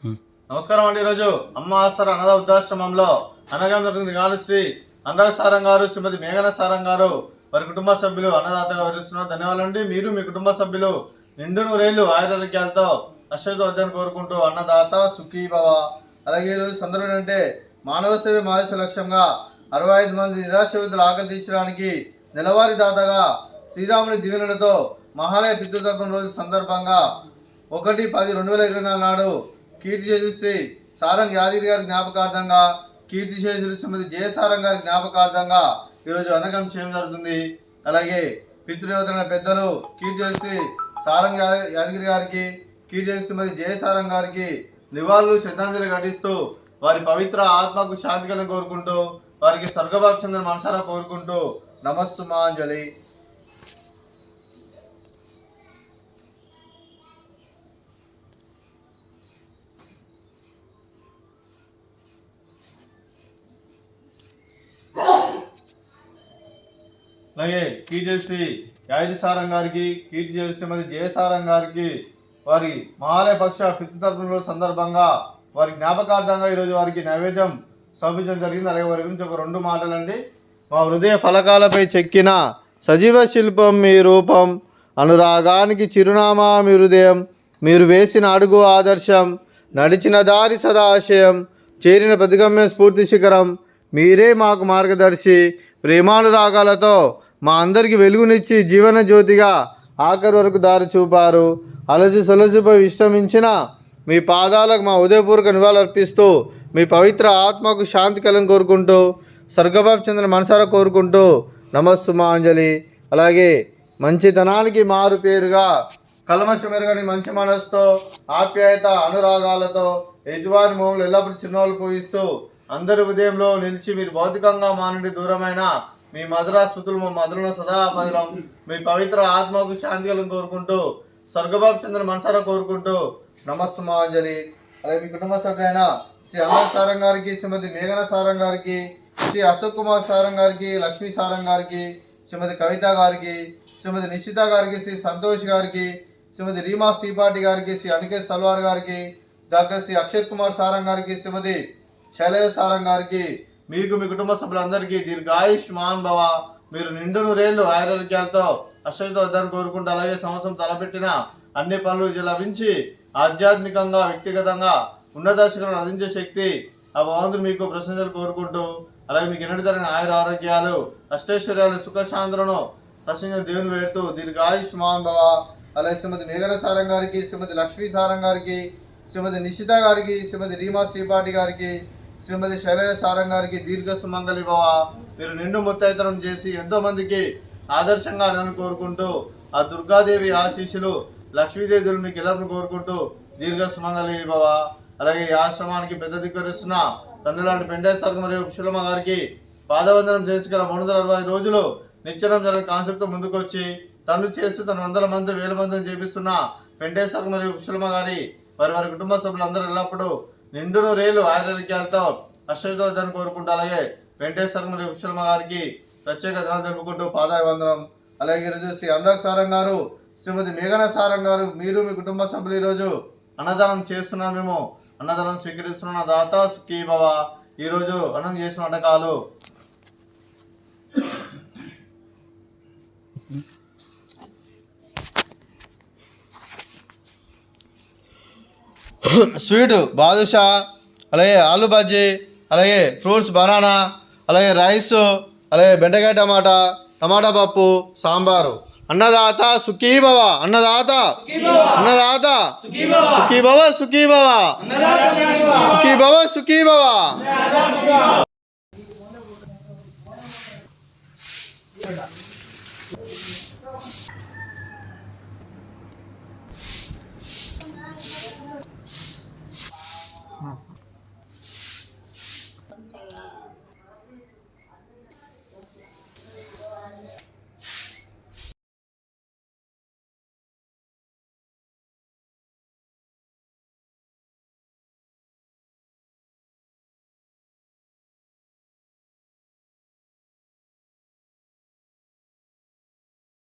నమస్కారం అండి. ఈరోజు అమ్మ ఆసర అన్నద వృద్ధాశ్రమంలో అనగానే జరిగిన శ్రీ అనురాగ్ సారంగ్ గారు, శ్రీమతి మేఘన సారంగ్ గారు వారి కుటుంబ సభ్యులు అన్నదాతగా వివరిస్తున్నారు. ధన్యవాదాలు అండి. మీరు మీ కుటుంబ సభ్యులు నిండు నూరేళ్లు ఆయురారోగ్యాలతో అశ్వతో వద్దని కోరుకుంటూ అన్నదాత సుఖీ భవ. అలాగే ఈరోజు సందర్భం ఏంటంటే మానవ సేవ మహేశ్వర లక్ష్యంగా 65 మంది నిరాశ్రయుతులు ఆకలి తీర్చడానికి నెలవారీ దాతగా శ్రీరాముని దీవెనలతో మహాలయ పితృతర్పణ రోజు సందర్భంగా 1/10/2024 నాడు కీర్తిశేషులు శ్రీ సారంగ్ యాదగిరి గారి జ్ఞాపకార్థంగా, కీర్తిశేషులు శ్రీమతి జయసారంగ్ గారి జ్ఞాపకార్థంగా ఈరోజు అన్నకం చేయడం జరుగుతుంది. అలాగే పితృదేవతల పెద్దలు కీర్తిశేషులు శ్రీ సారంగ్ యాదగిరి గారికి, కీర్తిశేషులు శ్రీమతి జయసారంగ్ గారికి నివాళులు శ్రద్ధాంజలి ఘటిస్తూ వారి పవిత్ర ఆత్మకు శాంతి కలను కోరుకుంటూ వారికి స్వర్గభాక్షందరూ మనసారా కోరుకుంటూ నమస్సుమాంజలి. అలాగే కీర్తిశ్రీ యాదగిరి సారంగ్ గారికి, కీర్తిశ్రీ శ్రీమతి జయసారంగ్ గారికి వారి మహాలయ పక్ష పితృతర్పణ సందర్భంగా వారి జ్ఞాపకార్థంగా ఈరోజు వారికి నైవేద్యం సమర్పించడం జరిగింది. అలాగే వారి గురించి ఒక 2 మాటలండి. మా హృదయ ఫలకాలపై చెక్కిన సజీవ శిల్పం మీ రూపం, అనురాగానికి చిరునామా మీ హృదయం, మీరు వేసిన అడుగు ఆదర్శం, నడిచిన దారి సదాశయం, చేరిన ప్రతిగమ్య స్ఫూర్తి శిఖరం, మీరే మాకు మార్గదర్శి. ప్రేమానురాగాలతో మా అందరికి వెలుగునిచ్చి జీవన జ్యోతిగా ఆఖరి వరకు దారి చూపారు. అలసి సొలసిపై విశ్రమించిన మీ పాదాలకు మా ఉదయపూర్వక నివాళులర్పిస్తూ మీ పవిత్ర ఆత్మకు శాంతి కలను కోరుకుంటూ స్వర్గభావ చంద్ర మనసారా కోరుకుంటూ నమస్సుమాంజలి. అలాగే మంచితనానికి మారు పేరుగా కల్మషమెరగని మంచి మనసుతో ఆప్యాయత అనురాగాలతో ఎదువారి మోములు ఎల్లప్పుడూ చిరునవ్వులు పూయిస్తూ అందరి ఉదయంలో నిలిచి మీరు భౌతికంగా మా నుండి దూరమైన మీ మధురా స్మృతులు మా మధురలో సదాపదిలం మీ పవిత్ర ఆత్మకు శాంతి కలను కోరుకుంటూ స్వర్గభావ చంద్ర మనసారా కోరుకుంటూ నమస్సుమాంజలి. అలాగే మీ కుటుంబ సభ్యులైన శ్రీ అనురాగ్ సారంగ్ గారికి, శ్రీమతి మేఘన సారంగ్ గారికి, శ్రీ అశోక్ కుమార్ సారంగ్ గారికి, లక్ష్మీ సారంగ్ గారికి, శ్రీమతి కవిత గారికి, శ్రీమతి నిశ్చిత గారికి, శ్రీ సంతోష్ గారికి, శ్రీమతి రీమా శ్రీపాటి గారికి, శ్రీ అనికేత్ సల్వార్ గారికి, డాక్టర్ శ్రీ అక్షయ్ కుమార్ సారంగ్ గారికి, శ్రీమతి శైలజ సారంగ్ గారికి, మీకు మీ కుటుంబ సభ్యులందరికీ దీర్ఘాయుష్మాన్ భవ. మీరు నిండు నూరేళ్లు ఆయురారోగ్యాలతో అశ్వతో వద్దని కోరుకుంటూ అలాగే సంవత్సరం తలపెట్టిన అన్ని పనులు లభించి ఆధ్యాత్మికంగా వ్యక్తిగతంగా ఉన్నత శిఖరాలను అందించే శక్తి ఆ భగవంతుడు మీకు ప్రశంసలు కోరుకుంటూ అలాగే మీకు ఎన్నటి తగిన ఆయుర ఆరోగ్యాలు అష్టైశ్వర్యాలు సుఖశాంతులను ప్రశంస దేవుని వేడుతూ దీర్ఘాయుష్మాన్ భవ. అలాగే శ్రీమతి మేఘన సారంగ్ గారికి, శ్రీమతి లక్ష్మీ సారంగ్ గారికి, శ్రీమతి నిశ్చిత గారికి, శ్రీమతి రీమా శ్రీపాటి గారికి, శ్రీమతి శైలజ సారంగ్ గారికి దీర్ఘ సుమంగళి భవ. మీరు నిండు ముత్తైతనం చేసి ఎంతో మందికి ఆదర్శంగా నన్ను కోరుకుంటూ ఆ దుర్గాదేవి ఆశీస్సులు లక్ష్మీదేవులు మీకు ఎల్లప్పుడూ కోరుకుంటూ దీర్ఘ సుమంగళి భవ. అలాగే ఈ ఆశ్రమానికి పెద్ద దిక్కురిస్తున్న తండ్రిలాంటి పెండేశ్వర్ మరియు కుశలమ్మ గారికి పాదవందనం చేసి గల 365 రోజులు నిత్యనం జరిగిన కాన్సెప్ట్తో ముందుకు వచ్చి తను చేస్తూ తన 100 మంది 1000 మందిని చేపిస్తున్న పెండేశ్వర్ మరియు కుశలమ్మ గారి వారి కుటుంబ సభ్యులందరూ ఎల్లప్పుడూ నిండు నూరేళ్లు ఆయురారోగ్యాలతో అశ్వతో వద్దని కోరుకుంటూ అలాగే వెంకటేశ్వర మరియు కుశలమ్మ గారికి ప్రత్యేక ధనం తెలుపుకుంటూ పాదాభివందనం. అలాగే ఈరోజు శ్రీ అనురాగ్ సారంగ్ గారు, శ్రీమతి మేఘన సారంగ్ గారు, మీరు మీ కుటుంబ సభ్యులు ఈరోజు అన్నదానం చేస్తున్నాం. మేము అన్నదానం స్వీకరిస్తున్న దాత సుఖీ భవ. ఈరోజు అన్నం చేసిన వంటకాలు స్వీట్ బాదుషా, అలాగే ఆలు బజ్జీ, అలాగే ఫ్రూట్స్ బనానా, అలాగే రైస్, అలాగే బెండకాయ టమాటా పప్పు, సాంబారు. అన్నదాత సుఖీ భవ. అన్నదాత అన్నదాత సుఖీ భవ సుఖీ భవ సుఖీ భవ సుఖీ భవ.